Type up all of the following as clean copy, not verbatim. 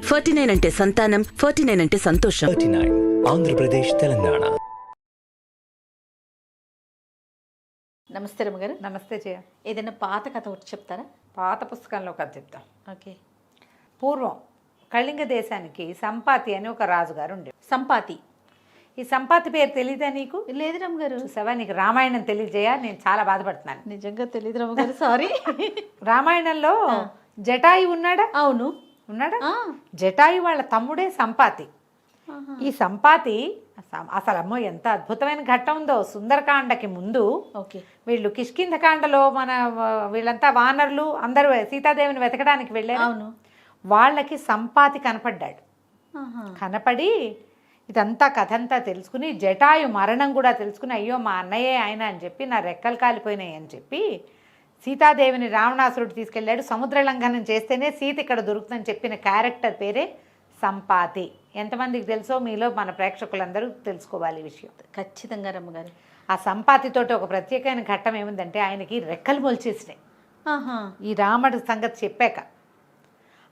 49 అంటే సంతానం, 49 అంటే సంతోషం. 39 ఆంధ్రప్రదేశ్ తెలంగాణ. నమస్తే రమ్మగారు. నమస్తే జయ. ఏదైనా పాత కథ ఒకటి చెప్తారా? పాత పుస్తకంలో కథ చెప్తాం. ఓకే. పూర్వం కళింగ దేశానికి సంపాతి అని ఒక రాజుగారు ఉండే. సంపాతి. ఈ సంపాతి పేరు తెలీదా నీకు? లేదు రమ్మగారు. చూసావా, నీకు రామాయణం తెలియజేయ, నేను చాలా బాధపడుతున్నాను. నిజంగా తెలియదు రమ్మగారు, సారీ. రామాయణంలో జటాయు ఉన్నాడా? అవును, ఉన్నాడా? జటాయు వాళ్ళ తమ్ముడే సంపాతి. ఈ సంపాతి అసలు అమ్మో ఎంత అద్భుతమైన ఘట్టం ఉందో. సుందరకాండకి ముందు ఓకే, వీళ్ళు కిష్కింధకాండలో వీళ్ళంతా వానరులు అందరూ సీతాదేవిని వెతకడానికి వెళ్ళారు. అవును. వాళ్ళకి సంపాతి కనపడ్డాడు. ఆహా. కనపడి ఇదంతా కథంతా తెలుసుకుని జటాయు మరణం కూడా తెలుసుకుని, అయ్యో మా అన్నయ్యే ఆయన అని చెప్పి, నా రెక్కలు కాలిపోయినాయి అని చెప్పి సీతాదేవిని రావణాసురుడు తీసుకెళ్ళాడు. సముద్ర లంఘనం చేస్తేనే సీత ఇక్కడ దొరుకుతుందని చెప్పిన క్యారెక్టర్ పేరే సంపాతి. ఎంతమందికి తెలుసో మీలో మన ప్రేక్షకులందరూ తెలుసుకోవాలి ఈ విషయం. ఖచ్చితంగా రమ్మగారు. ఆ సంపాతితోటి ఒక ప్రత్యేకమైన ఘట్టం ఏముందంటే, ఆయనకి రెక్కలు మొలిచేసినాయి. ఆహా. ఈ రాముడి సంగతి చెప్పాక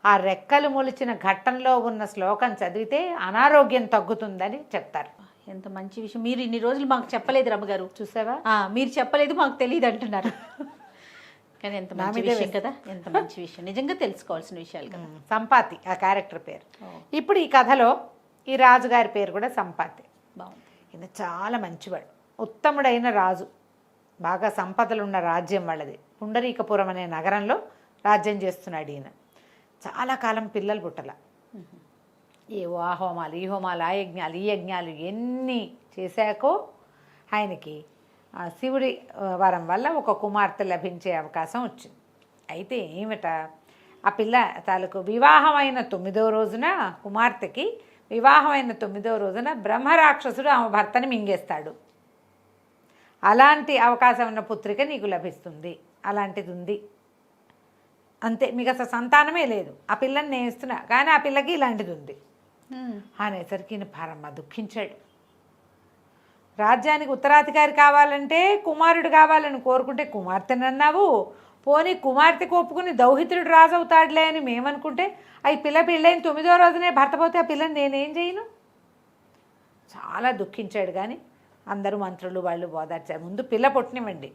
ఆ రెక్కలు మొలిచిన ఘట్టంలో ఉన్న శ్లోకం చదివితే అనారోగ్యం తగ్గుతుందని చెప్తారు. ఎంత మంచి విషయం. మీరు ఇన్ని రోజులు మాకు చెప్పలేదు రమ్మగారు. చూసావా, మీరు చెప్పలేదు, మాకు తెలియదు అంటున్నారు. కానీ ఎంత మంచి విషయం కదా, ఎంత మంచి విషయం. నిజంగా తెలుసుకోవాల్సిన విషయాలు కదా. సంపాతి ఆ క్యారెక్టర్ పేరు. ఇప్పుడు ఈ కథలో ఈ రాజుగారి పేరు కూడా సంపాతి. బాగుంది. ఈయన చాలా మంచివాడు, ఉత్తముడైన రాజు. బాగా సంపదలు ఉన్న రాజ్యం వాళ్ళది. పుండరీకపురం అనే నగరంలో రాజ్యం చేస్తున్నాడు ఈయన. చాలా కాలం పిల్లలు పుట్టల. ఏవో ఆ హోమాలు, ఈ హోమాలు, ఆ యజ్ఞాలు, ఈ యజ్ఞాలు ఎన్ని చేశాకో ఆయనకి ఆ శివుడి వరం వల్ల ఒక కుమార్తె లభించే అవకాశం వచ్చింది. అయితే ఏమిట, ఆ పిల్ల తాలూకు వివాహమైన 9వ రోజున, కుమార్తెకి వివాహమైన 9వ రోజున బ్రహ్మరాక్షసుడు ఆమె భర్తని మింగేస్తాడు. అలాంటి అవకాశం ఉన్న పుత్రిక నీకు లభిస్తుంది, అలాంటిది ఉంది అంతే, మీకు అసలు సంతానమే లేదు. ఆ పిల్లని నేను ఇస్తున్నా, కానీ ఆ పిల్లకి ఇలాంటిది ఉంది అనేసరికి ఈయన పరమ దుఃఖించాడు. రాజ్యానికి ఉత్తరాధికారి కావాలంటే కుమారుడు కావాలని కోరుకుంటే కుమార్తెని అన్నావు, పోనీ కుమార్తెకు ఒప్పుకుని దౌహిత్రుడు రాజు అవుతాడులే అని మేమనుకుంటే, ఈ పిల్ల పెళ్ళైన 9వ రోజునే భర్త పోతే ఆ పిల్లని నేనేం చేయను? చాలా దుఃఖించాడు. కానీ అందరూ మంత్రులు వాళ్ళు బోధార్చారు, ముందు పిల్ల పుట్టనివ్వండి,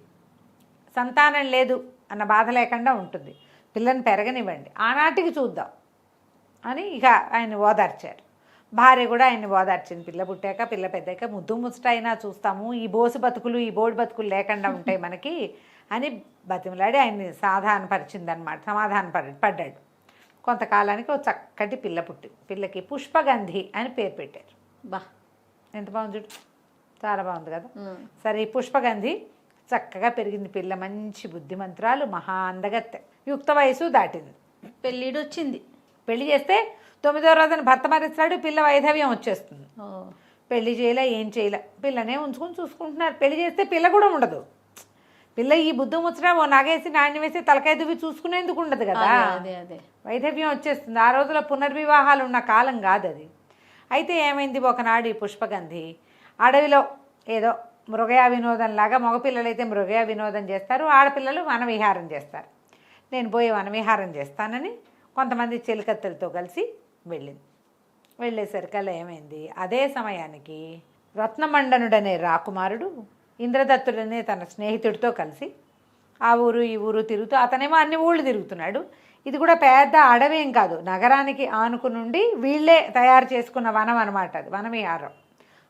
సంతానం లేదు అన్న బాధ లేకుండా ఉంటుంది, పిల్లని పెరగనివ్వండి, ఆనాటికి చూద్దాం అని ఇక ఆయన ఓదార్చారు. భార్య కూడా ఆయన్ని ఓదార్చింది. పిల్ల పుట్టాక, పిల్ల పెద్దాక ముద్దు ముచ్చటైనా చూస్తాము, ఈ బోసు బతుకులు, ఈ బోడి బతుకులు లేకుండా ఉంటాయి మనకి అని బతిమలాడి ఆయన్ని సమాధాన పడ్డాడు. కొంతకాలానికి ఒక చక్కటి పిల్ల పుట్టి, పిల్లకి పుష్పగంధి అని పేరు పెట్టారు. బా, ఎంత బాగుంది చూడు, చాలా బాగుంది కదా. సరే, ఈ పుష్పగంధి చక్కగా పెరిగింది పిల్ల, మంచి బుద్ధిమంతురాలు, మహా అందగత్తె, యుక్త వయసు దాటింది. పెళ్ళిడు వచ్చింది. పెళ్లి చేస్తే 9వ రోజున భర్త మరిస్తాడు, పిల్ల వైధవ్యం వచ్చేస్తుంది. పెళ్లి చేయలే, ఏం చేయలే, పిల్లనే ఉంచుకొని చూసుకుంటున్నారు. పెళ్లి చేస్తే పిల్ల కూడా ఉండదు. పిల్ల ఈ బుద్ధి ముచ్చట ఓ నగేసి నాణ్యం వేసి తలకాయ దువ్వి చూసుకునేందుకు ఉండదు కదా. అదే వైధవ్యం వచ్చేస్తుంది. ఆ రోజుల్లో పునర్వివాహాలు ఉన్న కాలం కాదు అది. అయితే ఏమైంది, ఒకనాడు ఈ పుష్పగంధి అడవిలో ఏదో మృగయా వినోదంలాగా, మగపిల్లలైతే మృగయా వినోదం చేస్తారు, ఆడపిల్లలు వనవిహారం చేస్తారు. నేను పోయి వనవిహారం చేస్తానని కొంతమంది చెలికత్తెలతో కలిసి వెళ్ళింది. వెళ్ళేసరికల్లా ఏమైంది, అదే సమయానికి రత్నమండనుడనే రాకుమారుడు ఇంద్రదత్తుడనే తన స్నేహితుడితో కలిసి ఆ ఊరు ఈ ఊరు తిరుగుతూ, అతనేమో అన్ని ఊళ్ళు తిరుగుతున్నాడు. ఇది కూడా పెద్ద అడవేం కాదు, నగరానికి ఆనుకునుండి వీళ్ళే తయారు చేసుకున్న వనం అనమాట, అది వనవిహారం.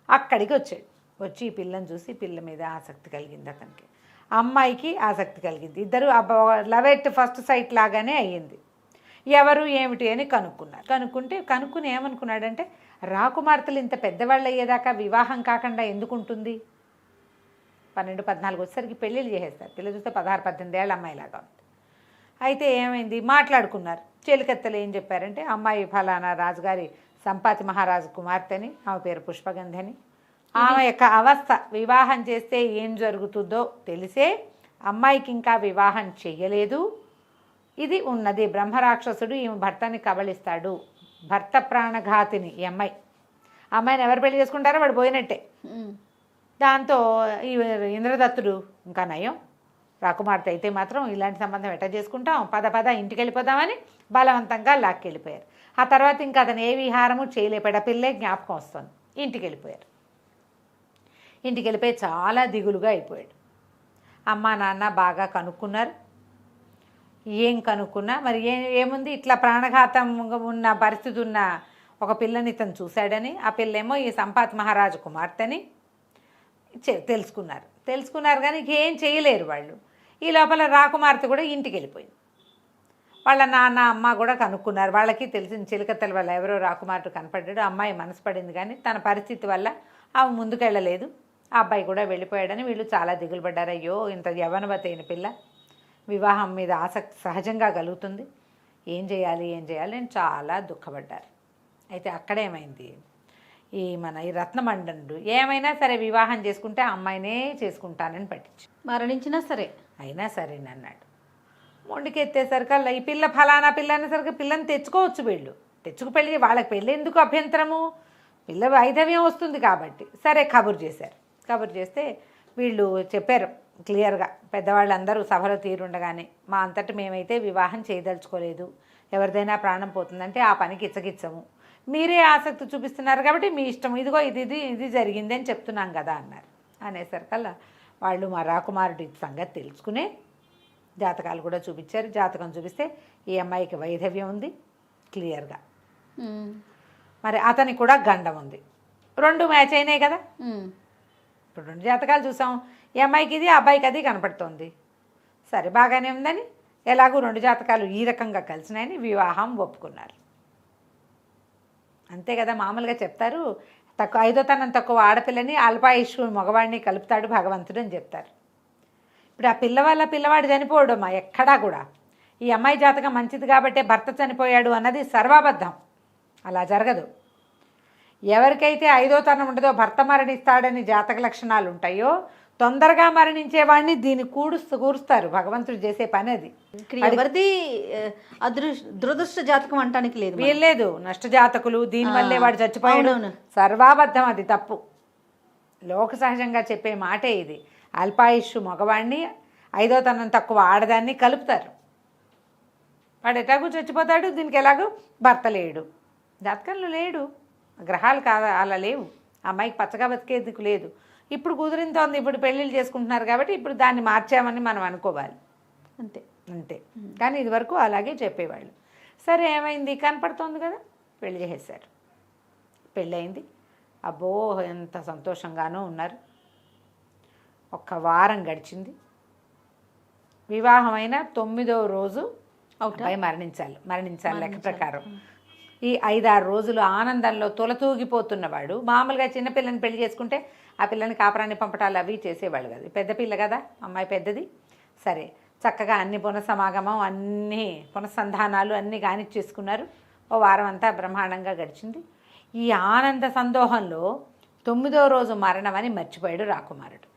అక్కడికి వచ్చాడు. వచ్చి ఈ పిల్లని చూసి పిల్ల మీద ఆసక్తి కలిగింది అతనికి, అమ్మాయికి ఆసక్తి కలిగింది. ఇద్దరు లవ్ ఎట్ ఫస్ట్ సైట్ లాగానే అయ్యింది. ఎవరు ఏమిటి అని కనుక్కుని ఏమనుకున్నాడంటే, రాకుమార్తెలు ఇంత పెద్దవాళ్ళు అయ్యేదాకా వివాహం కాకుండా ఎందుకుంటుంది? 12-14 వచ్చేసరికి పెళ్ళిళ్ళు చేసేస్తారు. పిల్ల చూస్తే 16-18 ఏళ్ళ అమ్మాయిలాగా ఉంది. అయితే ఏమైంది, మాట్లాడుకున్నారు. చెలికత్తెలు ఏం చెప్పారంటే, అమ్మాయి ఫలానా రాజుగారి సంపాతి మహారాజు కుమార్తెని, ఆమె పేరు పుష్పగంధి అని, ఆమె యొక్క అవస్థ వివాహం చేస్తే ఏం జరుగుతుందో తెలిసే అమ్మాయికి ఇంకా వివాహం చెయ్యలేదు. ఇది ఉన్నది, బ్రహ్మరాక్షసుడు ఈమె భర్తని కబళిస్తాడు, భర్త ప్రాణఘాతిని ఈ అమ్మాయిని ఎవరు పెళ్లి చేసుకుంటారో వాడు పోయినట్టే. దాంతో ఈ ఇంద్రదత్తుడు ఇంకా నయం, రాకుమార్తె అయితే మాత్రం ఇలాంటి సంబంధం ఎట్లా చేసుకుంటాం, పద ఇంటికి వెళ్ళిపోదామని బలవంతంగా లాక్కెళ్ళిపోయారు. ఆ తర్వాత ఇంకా అతను ఏ విహారము చేయలేపాడు. ఆ పిల్లే జ్ఞాపకం వస్తుంది. ఇంటికి వెళ్ళిపోయారు. ఇంటికి వెళ్ళిపోయి చాలా దిగులుగా అయిపోయాడు. అమ్మ నాన్న బాగా కనుక్కున్నారు. ఏం కనుక్కున్నా మరి ఏముంది, ఇట్లా ప్రాణఘాతం ఉన్న పరిస్థితి ఉన్న ఒక పిల్లని ఇతను చూశాడని, ఆ పిల్లేమో ఈ సంపాత్ మహారాజు కుమార్తెని తెలుసుకున్నారు కానీ ఏం చేయలేరు వాళ్ళు. ఈ లోపల రాకుమార్తె కూడా ఇంటికి వెళ్ళిపోయింది. వాళ్ళ నాన్న అమ్మ కూడా కనుక్కున్నారు. వాళ్ళకి తెలిసిన చిలకత్తెల వల్ల ఎవరో రాకుమార్తె కనపడ్డాడు. అమ్మాయి మనసు పడింది కానీ తన పరిస్థితి వల్ల ఆమె ముందుకెళ్ళలేదు. ఆ అబ్బాయి కూడా వెళ్ళిపోయాడని వీళ్ళు చాలా దిగులు పడ్డారు. అయ్యో, ఇంత యవ్వనవతి అయిన పిల్ల, వివాహం మీద ఆసక్తి సహజంగా కలుగుతుంది, ఏం చేయాలి అని చాలా దుఃఖపడ్డారు. అయితే అక్కడేమైంది, ఈ రత్నమండనుడు ఏమైనా సరే వివాహం చేసుకుంటే ఆ అమ్మాయినే చేసుకుంటానని పట్టించు, మరణించినా సరే అయినా సరేనన్నాడు. మొండికెత్తేసరికల్లా ఈ పిల్ల ఫలానా పిల్ల అనేసరికి పిల్లని తెచ్చుకోవచ్చు. వీళ్ళు పెళ్ళి, వాళ్ళకి పెళ్ళి ఎందుకు అభ్యంతరము, పిల్ల వైధవ్యం వస్తుంది కాబట్టి. సరే కబురు చేస్తే వీళ్ళు చెప్పారు క్లియర్గా, పెద్దవాళ్ళందరూ సభలో తీరుండగానే, మా అంతటి మేమైతే వివాహం చేయదలుచుకోలేదు, ఎవరిదైనా ప్రాణం పోతుందంటే ఆ పనికి ఇచ్చగిచ్చము, మీరే ఆసక్తి చూపిస్తున్నారు కాబట్టి మీ ఇష్టం, ఇదిగో ఇది జరిగింది అని చెప్తున్నాం కదా అన్నారు. అనేసరికల్లా వాళ్ళు మా రాకుమారుడి సంగతి తెలుసుకునే జాతకాలు కూడా చూపించారు. జాతకం చూపిస్తే ఈ అమ్మాయికి వైధవ్యం ఉంది క్లియర్గా, మరి అతనికి కూడా గండం ఉంది. 2 మ్యాచ్ అయినాయి కదా. ఇప్పుడు 2 జాతకాలు చూసాం, ఈ అమ్మాయికి ఇది, ఆ అబ్బాయికి అది కనపడుతోంది. సరే బాగానే ఉందని, ఎలాగూ 2 జాతకాలు ఈ రకంగా కలిసినాయని వివాహం ఒప్పుకున్నారు. అంతే కదా, మామూలుగా చెప్తారు, ఐదోతనం తక్కువ ఆడపిల్లని అల్పాయుష్కు మగవాడిని కలుపుతాడు భగవంతుడు అని చెప్తారు. ఇప్పుడు ఆ పిల్లవాడు చనిపోవడమ్మా ఎక్కడా కూడా. ఈ అమ్మాయి జాతకం మంచిది కాబట్టే భర్త చనిపోయాడు అన్నది సర్వాబద్ధం, అలా జరగదు. ఎవరికైతే 5వ తనం ఉంటుందో భర్త మరణిస్తాడని జాతక లక్షణాలు ఉంటాయో తొందరగా మరణించేవాడిని దీన్ని కూరుస్తారు. భగవంతుడు చేసే పని అది. ఎవరిది దురదృష్ట జాతకం అంటానికి లేదు, వీల్లేదు. నష్టజాతకులు, దీనివల్లే వాడు చచ్చిపోయాడు, సర్వాబద్ధం, అది తప్పు. లోక సహజంగా చెప్పే మాటే ఇది. అల్పాయుష్షు మగవాడిని 5వ తనం తక్కువ ఆడదాన్ని కలుపుతారు. వాడు ఎలాగూ చచ్చిపోతాడు, దీనికి ఎలాగూ భర్త లేడు, జాతకంలో లేడు, గ్రహాలు కాదా అలా లేవు. అమ్మాయికి పచ్చగా బతికేందుకు లేదు. ఇప్పుడు కుదిరింతోంది, ఇప్పుడు పెళ్ళిళ్ళు చేసుకుంటున్నారు కాబట్టి ఇప్పుడు దాన్ని మార్చామని మనం అనుకోవాలి, అంతే. కానీ ఇదివరకు అలాగే చెప్పేవాళ్ళు. సరే ఏమైంది, కనపడుతోంది కదా, పెళ్లి చేసేసారు. పెళ్ళయింది. అబ్బో ఎంత సంతోషంగానూ ఉన్నారు. 1 వారం గడిచింది. వివాహమైన 9వ రోజు అబ్బాయి మరణించాలి లెక్క ప్రకారం. ఈ 5-6 రోజులు ఆనందంలో తొలతూగిపోతున్నవాడు. మామూలుగా చిన్నపిల్లని పెళ్లి చేసుకుంటే ఆ పిల్లని కాపురాన్ని పంపటాలు అవి చేసేవాళ్ళు కదా. పెద్ద పిల్ల కదా, అమ్మాయి పెద్దది. సరే చక్కగా అన్ని పునఃసమాగమం, అన్ని పునఃసంధానాలు అన్నీ కానిచ్చేసుకున్నారు. ఓ వారం అంతా బ్రహ్మాండంగా గడిచింది. ఈ ఆనంద సందోహంలో 9వ రోజు మరణం అని మర్చిపోయాడు రాకుమారుడు.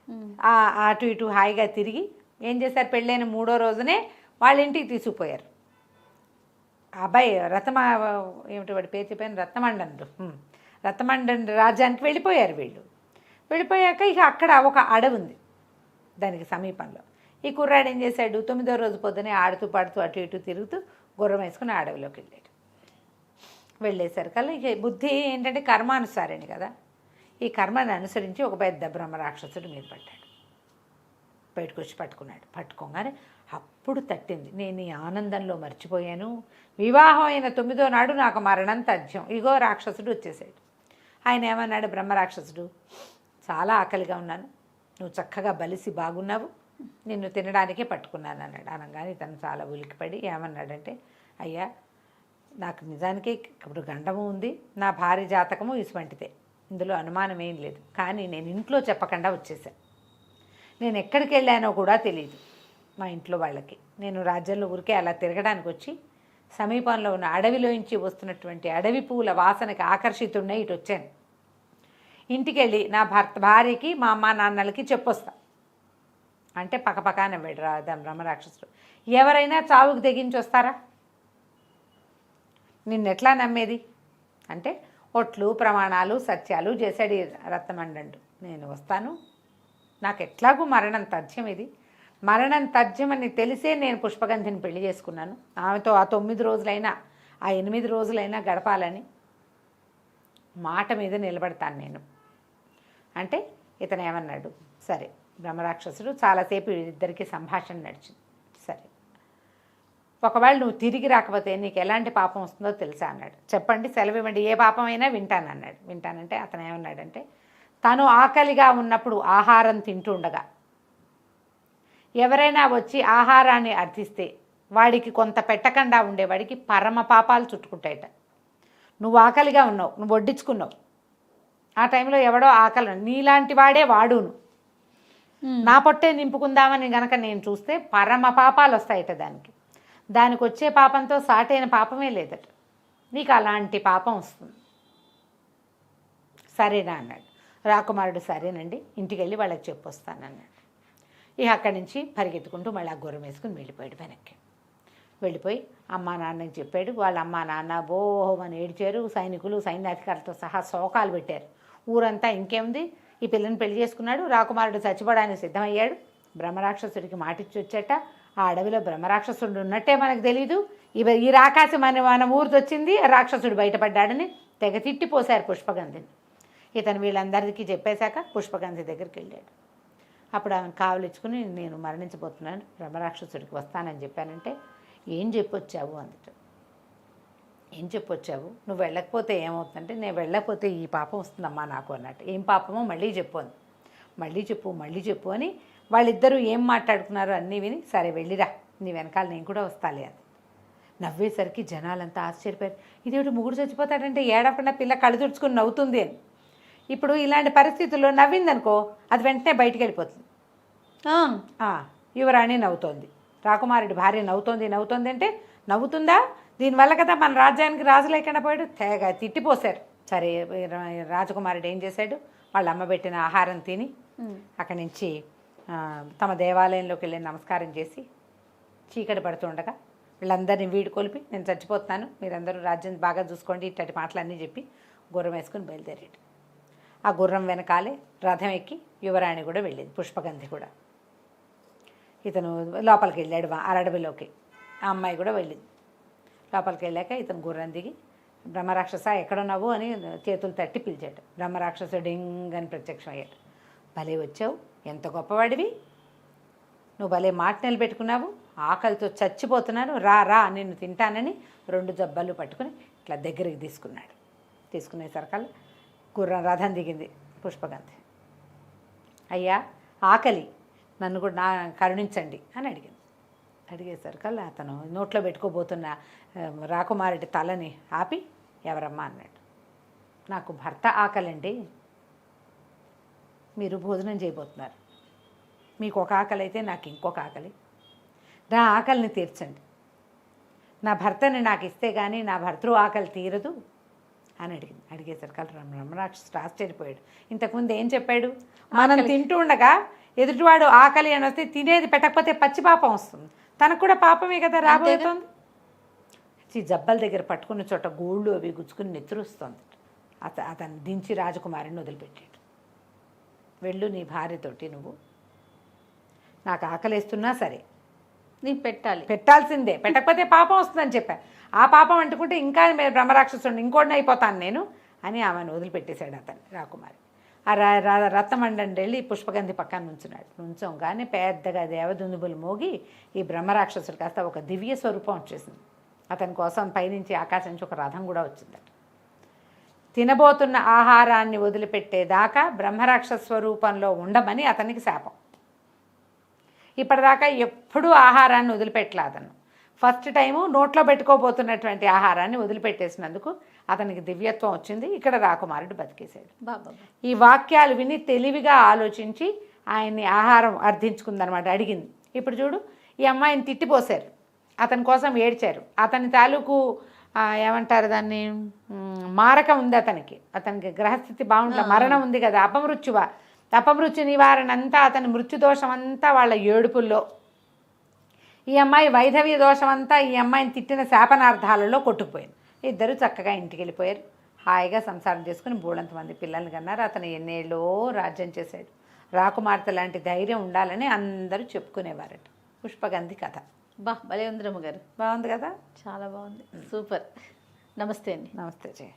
అటు ఇటు హాయిగా తిరిగి ఏం చేశారు, పెళ్ళైన 3వ రోజునే వాళ్ళ ఇంటికి తీసుకుపోయారు. అబ్బాయి ఏమిటి వాడి పేరు చెప్పాను, రత్నమండన్ రాజ్యానికి వెళ్ళిపోయారు వీళ్ళు. వెళ్ళిపోయాక ఇక అక్కడ ఒక అడవి ఉంది దానికి సమీపంలో. ఈ కుర్రాడు ఏం చేశాడు, 9వ రోజు పొద్దునే ఆడుతూ పాడుతూ అటు ఇటు తిరుగుతూ గుర్రం వేసుకుని అడవిలోకి వెళ్ళాడు. వెళ్ళేసరికల్లా ఇక బుద్ధి ఏంటంటే కర్మానుసారిని కదా, ఈ కర్మని అనుసరించి ఒక పెద్ద బ్రహ్మరాక్షసుడు మీద పడ్డాడు. బయటకు వచ్చి పట్టుకోగానే అప్పుడు తట్టింది, నేను ఈ ఆనందంలో మర్చిపోయాను, వివాహం అయిన 9వ నాడు నాకు మరణం తథ్యం. ఇగో రాక్షసుడు వచ్చేసాడు. ఆయన ఏమన్నాడు, బ్రహ్మరాక్షసుడు, చాలా ఆకలిగా ఉన్నాను, నువ్వు చక్కగా బలిసి బాగున్నావు, నిన్ను తినడానికే పట్టుకున్నాను అన్నాడు. అనగానే తను చాలా ఉలికిపడి ఏమన్నాడంటే, అయ్యా నాకు నిజానికి ఇప్పుడు గండము ఉంది, నా భార్య జాతకము ఇసువంటిదే, ఇందులో అనుమానం ఏం లేదు, కానీ నేను ఇంట్లో చెప్పకుండా వచ్చేసాను. నేను ఎక్కడికి వెళ్ళానో కూడా తెలియదు మా ఇంట్లో వాళ్ళకి. నేను రాజ్యంలో ఊరికే అలా తిరగడానికి వచ్చి సమీపంలో ఉన్న అడవిలోంచి వస్తున్నటువంటి అడవి పువ్వుల వాసనకి ఆకర్షితుడినై ఇటు వచ్చాను. ఇంటికి వెళ్ళి నా భార్యకి మా అమ్మ నాన్నలకి చెప్పొస్తా అంటే పక్కపక్క నవ్వాడు బ్రహ్మరాక్షసుడు. ఎవరైనా చావుకు తెగించి వస్తారా, నిన్నెట్లా నమ్మేది అంటే ఒట్లు ప్రమాణాలు సత్యాలు చేశాడు రత్నమండు. నేను వస్తాను, నాకు ఎట్లాగూ మరణం తథ్యం, ఇది మరణం తథ్యమని తెలిసే నేను పుష్పగంధిని పెళ్లి చేసుకున్నాను. ఆమెతో ఆ 9 రోజులైనా ఆ 8 రోజులైనా గడపాలని మాట మీద నిలబడతాను నేను అంటే ఇతను ఏమన్నాడు, సరే బ్రహ్మరాక్షసుడు చాలాసేపు ఇద్దరికి సంభాషణ నడిచింది. సరే ఒకవేళ నువ్వు తిరిగి రాకపోతే నీకు ఎలాంటి పాపం వస్తుందో తెలుసా అన్నాడు. చెప్పండి, సెలవు ఇవ్వండి, ఏ పాపం అయినా వింటానన్నాడు. వింటానంటే అతను ఏమన్నాడంటే, తను ఆకలిగా ఉన్నప్పుడు ఆహారం తింటూ ఉండగా ఎవరైనా వచ్చి ఆహారాన్ని అర్థిస్తే వాడికి కొంత పెట్టకుండా ఉండేవాడికి పరమ పాపాలు చుట్టుకుంటాయట. నువ్వు ఆకలిగా ఉన్నావు, నువ్వు వడ్డించుకున్నావు, ఆ టైంలో ఎవడో ఆకలి, నీలాంటి వాడే వాడును, నా పొట్టే నింపుకుందామని గనక నేను చూస్తే పరమ పాపాలు వస్తాయట. దానికి వచ్చే పాపంతో సాటైన పాపమే లేదట. నీకు అలాంటి పాపం వస్తుంది, సరేనా అన్నాడు. రాకుమారుడు సరేనండి, ఇంటికి వెళ్ళి వాళ్ళకి చెప్పొస్తానన్నాడు. ఇక అక్కడి నుంచి పరిగెత్తుకుంటూ మళ్ళీ ఆ గుర్రం వేసుకుని వెళ్ళిపోయాడు. వెనక్కి వెళ్ళిపోయి అమ్మా నాన్నకి చెప్పాడు. వాళ్ళ అమ్మా నాన్న బోహమని ఏడ్చారు. సైనికులు సైన్యాధికారులతో సహా శోకాలు పెట్టారు. ఊరంతా ఇంకేముంది, ఈ పిల్లని పెళ్లి చేసుకున్నాడు, రాకుమారుడు చచ్చిపోవడానికి సిద్ధమయ్యాడు. బ్రహ్మరాక్షసుడికి మాటిచ్చి వచ్చేట. ఆ అడవిలో బ్రహ్మరాక్షసుడు ఉన్నట్టే మనకు తెలీదు. ఈ రాకాసి మన ఊరితో వచ్చింది, రాక్షసుడు బయటపడ్డాడని తెగ తిట్టిపోశారు పుష్పగంధిని. ఇతను వీళ్ళందరికీ చెప్పేశాక పుష్పగంధి దగ్గరికి వెళ్ళాడు. అప్పుడు ఆమెను కావలిచ్చుకుని, నేను మరణించబోతున్నాను, బ్రహ్మరాక్షసుడికి వస్తానని చెప్పానంటే, ఏం చెప్పొచ్చావు అందుట. ఏం చెప్పొచ్చావు, నువ్వు వెళ్ళకపోతే ఏమవుతుందంటే, నేను వెళ్ళకపోతే ఈ పాపం వస్తుందమ్మా నాకు అన్నట్టు. ఏం పాపమో మళ్ళీ చెప్పు అంది. మళ్ళీ చెప్పు అని వాళ్ళిద్దరూ ఏం మాట్లాడుకున్నారో అన్నీ విని, సరే వెళ్ళిరా, నీ వెనకాల నేను కూడా వస్తాలే అని. నవ్వేసరికి జనాలంతా ఆశ్చర్యపోయారు. ఇదేమిటి ముగ్గురు చచ్చిపోతాడంటే ఏడవకుండా పిల్ల కళ్ళు తుడుచుకుని నవ్వుతుంది అని. ఇప్పుడు ఇలాంటి పరిస్థితుల్లో నవ్విందనుకో అది వెంటనే బయటికి వెళ్ళిపోతుంది. యువరాణి నవ్వుతోంది, రాకుమారుడి భార్య నవ్వుతోంది అంటే నవ్వుతుందా, దీనివల్ల కదా మన రాజ్యానికి రాజు లేకుండా పోయాడు. తెగ తిట్టిపోశారు. సరే రాజకుమారుడు ఏం చేశాడు, వాళ్ళ అమ్మ పెట్టిన ఆహారం తిని అక్కడి నుంచి తమ దేవాలయంలోకి వెళ్ళి నమస్కారం చేసి చీకటి పడుతుండగా వీళ్ళందరినీ వీడు కొలిపి, నేను చచ్చిపోతున్నాను, మీరందరూ రాజ్యం బాగా చూసుకోండి, ఇట్టటి మాటలన్నీ చెప్పి గుర్రం వేసుకుని బయలుదేరాడు. ఆ గుర్రం వెనకాలే రథం ఎక్కి యువరాణి కూడా వెళ్ళేది, పుష్పగంధి కూడా. ఇతను లోపలికి వెళ్ళాడు అరడవిలోకి, ఆ అమ్మాయి కూడా వెళ్ళింది. లోపలికి వెళ్ళాక ఇతను గుర్రం దిగి, బ్రహ్మరాక్షస ఎక్కడున్నావు అని చేతులు తట్టి పిలిచాడు. బ్రహ్మరాక్షసుడు డింగని ప్రత్యక్షం అయ్యాడు. భలే వచ్చావు, ఎంత గొప్పవాడివి, నువ్వు భలే మాట నిలబెట్టుకున్నావు, ఆకలితో చచ్చిపోతున్నాను, రా నిన్ను తింటానని 2 జబ్బలు పట్టుకుని ఇట్లా దగ్గరికి తీసుకున్నాడు. తీసుకునేసరికల్లా గుర్రం రథం దిగింది పుష్పగంధి. అయ్యా ఆకలి, నన్ను కూడా కరుణించండి అని అడిగింది. అడిగేసరికల్లా అతను నోట్లో పెట్టుకోబోతున్న రాకుమారుడి తలని ఆపి, ఎవరమ్మా అన్నాడు. నాకు భర్త ఆకలండి, మీరు భోజనం చేయబోతున్నారు, మీకు ఒక ఆకలి అయితే నాకు ఇంకొక ఆకలి, నా ఆకలిని తీర్చండి, నా భర్తని నాకు ఇస్తే కానీ నా భర్తృ ఆకలి తీరదు అని అడిగింది. అడిగేసరికి బ్రహ్మరాక్షసుడు ఆశ్చర్యపోయాడు. ఇంతకుముందు ఏం చెప్పాడు, మనం తింటూ ఉండగా ఎదుటివాడు ఆకలి అని వస్తే తినేది పెట్టకపోతే పచ్చి పాపం వస్తుంది, తనకు కూడా పాపమే కదా రాబోతుంది. జబ్బల దగ్గర పట్టుకున్న చోట గోళ్ళు అవి గుచ్చుకుని నెత్తురుస్తుంది. అతను దించి రాజకుమారిని వదిలిపెట్టాడు. వెళ్ళు నీ భార్యతోటి, నువ్వు నాకు ఆకలిస్తున్నా సరే నీకు పెట్టాల్సిందే, పెట్టకపోతే పాపం వస్తుందని చెప్పాను. ఆ పాపం అంటుకుంటే ఇంకా బ్రహ్మరాక్షసుడు ఇంకోటిని అయిపోతాను నేను అని ఆమెను వదిలిపెట్టేశాడు అతను. రాకుమారి ఆ రత్నమండండి వెళ్ళి పుష్పగంధి పక్కన నుంచోగానే పెద్దగా దేవదుందుబులు మోగి ఈ బ్రహ్మరాక్షసుడు కాస్త ఒక దివ్య స్వరూపం వచ్చేసింది. అతని కోసం పైనుంచి ఆకాశం నుంచి ఒక రథం కూడా వచ్చిందట. తినబోతున్న ఆహారాన్ని వదిలిపెట్టేదాకా బ్రహ్మరాక్షస స్వరూపంలో ఉండమని అతనికి శాపం. ఇప్పటిదాకా ఎప్పుడూ ఆహారాన్ని వదిలిపెట్టలే అతను. ఫస్ట్ టైము నోట్లో పెట్టుకోబోతున్నటువంటి ఆహారాన్ని వదిలిపెట్టేసినందుకు అతనికి దివ్యత్వం వచ్చింది. ఇక్కడ రాకుమారుడు బతికేశాడు. ఈ వాక్యాలు విని తెలివిగా ఆలోచించి ఆయన్ని ఆహారం అర్థించుకుందనమాట, అడిగింది. ఇప్పుడు చూడు, ఈ అమ్మాయిని తిట్టిపోశారు, అతని కోసం ఏడ్చారు, అతని తాలూకు ఏమంటారు దాన్ని, మారకం ఉంది అతనికి గ్రహస్థితి బాగుంటుంది, మరణం ఉంది కదా, అపమృత్యు నివారణ అంతా, అతని మృత్యుదోషం అంతా వాళ్ళ ఏడుపుల్లో, ఈ అమ్మాయి వైధవ్య దోషం అంతా ఈ అమ్మాయిని తిట్టిన శాపనార్థాలలో కొట్టుకుపోయింది. ఇద్దరు చక్కగా ఇంటికి వెళ్ళిపోయారు. హాయిగా సంసారం చేసుకుని బోళంతమంది పిల్లల్ని కన్నారు. అతను ఎన్నేళ్ళో రాజ్యం చేశాడు. రాకుమార్తె లాంటి ధైర్యం ఉండాలని అందరూ చెప్పుకునేవారట. పుష్పగంధి కథ బా భలే ఉంది రమ్మగారు, బాగుంది కదా. చాలా బాగుంది, సూపర్. నమస్తే అండి. నమస్తే జయ.